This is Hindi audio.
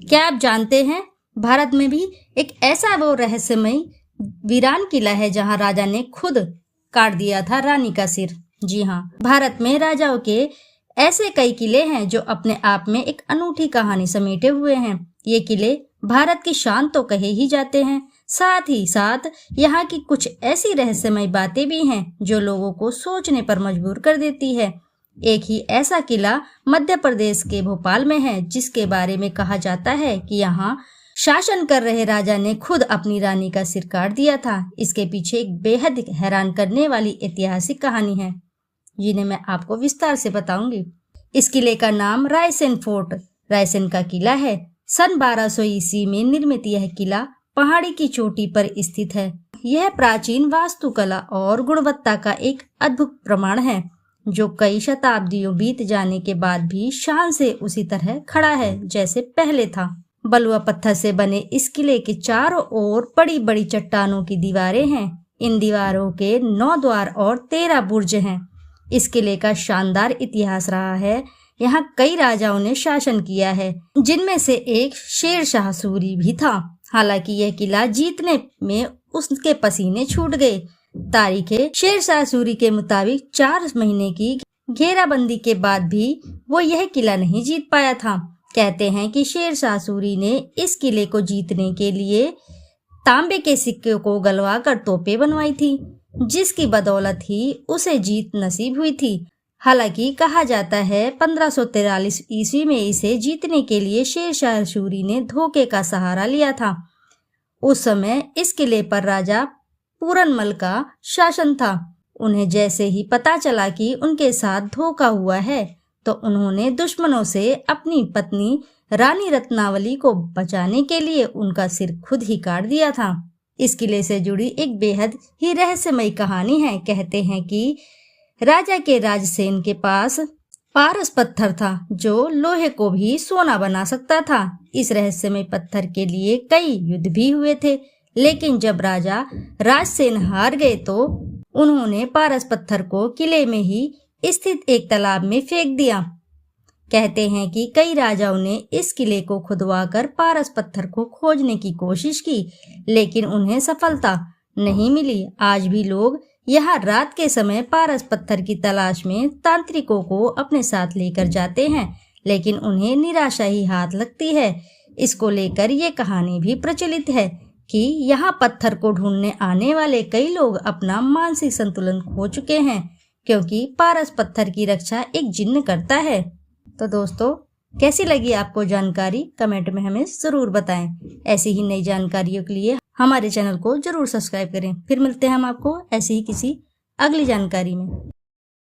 क्या आप जानते हैं भारत में भी एक ऐसा वो रहस्यमय वीरान किला है जहां राजा ने खुद काट दिया था रानी का सिर। जी हाँ, भारत में राजाओं के ऐसे कई किले हैं जो अपने आप में एक अनूठी कहानी समेटे हुए हैं। ये किले भारत की शान तो कहे ही जाते हैं, साथ ही साथ यहाँ की कुछ ऐसी रहस्यमय बातें भी हैं जो लोगों को सोचने पर मजबूर कर देती है। एक ही ऐसा किला मध्य प्रदेश के भोपाल में है जिसके बारे में कहा जाता है कि यहाँ शासन कर रहे राजा ने खुद अपनी रानी का सिर काट दिया था। इसके पीछे एक बेहद हैरान करने वाली ऐतिहासिक कहानी है जिन्हें मैं आपको विस्तार से बताऊंगी। इस किले का नाम रायसेन फोर्ट, रायसेन का किला है। सन 1200 ईस्वी में निर्मित यह किला पहाड़ी की चोटी पर स्थित है। यह प्राचीन वास्तुकला और गुणवत्ता का एक अद्भुत प्रमाण है जो कई शताब्दियों बीत जाने के बाद भी शान से उसी तरह खड़ा है जैसे पहले था। बलुआ पत्थर से बने इस किले के चारों ओर बड़ी बड़ी चट्टानों की दीवारें हैं। इन दीवारों के 9 द्वार और 13 बुर्ज हैं। इस किले का शानदार इतिहास रहा है। यहाँ कई राजाओं ने शासन किया है जिनमें से एक शेरशाह सूरी भी था। हालांकि यह किला जीतने में उसके पसीने छूट गए। तारीखे शेरशाह सूरी के मुताबिक 4 महीने की घेराबंदी के बाद भी वो यह किला नहीं जीत पाया था। कहते हैं कि शेरशाह सूरी ने इस किले को जीतने के लिए तांबे के सिक्के को गलवा कर तोपें बनवाई थी, जिसकी बदौलत ही उसे जीत नसीब हुई थी। हालांकि कहा जाता है 1543 ईस्वी में इसे जीतने के लिए शेरशाह सूरी ने धोखे का सहारा लिया था। उस समय इस किले पर राजा पूरनमल का शासन था। उन्हें जैसे ही पता चला कि उनके साथ धोखा हुआ है तो उन्होंने दुश्मनों से अपनी पत्नी रानी रत्नावली को बचाने के लिए उनका सिर खुद ही काट दिया था। इस किले से जुड़ी एक बेहद ही रहस्यमयी कहानी है। कहते हैं कि राजा के राजसेन के पास पारस पत्थर था जो लोहे को भी सोना बना सकता था। इस रहस्यमय पत्थर के लिए कई युद्ध भी हुए थे, लेकिन जब राजा राजसेन हार गए तो उन्होंने पारस पत्थर को किले में ही स्थित एक तालाब में फेंक दिया। कहते हैं कि कई राजाओं ने इस किले को खुदवाकर पारस पत्थर को खोजने की कोशिश की, लेकिन उन्हें सफलता नहीं मिली। आज भी लोग यहाँ रात के समय पारस पत्थर की तलाश में तांत्रिकों को अपने साथ लेकर जाते हैं, लेकिन उन्हें निराशा ही हाथ लगती है। इसको लेकर ये कहानी भी प्रचलित है कि यहाँ पत्थर को ढूंढने आने वाले कई लोग अपना मानसिक संतुलन खो चुके हैं, क्योंकि पारस पत्थर की रक्षा एक जिन्न करता है। तो दोस्तों, कैसी लगी आपको जानकारी कमेंट में हमें जरूर बताएं। ऐसी ही नई जानकारियों के लिए हमारे चैनल को जरूर सब्सक्राइब करें। फिर मिलते हैं हम आपको ऐसी ही किसी अगली जानकारी में।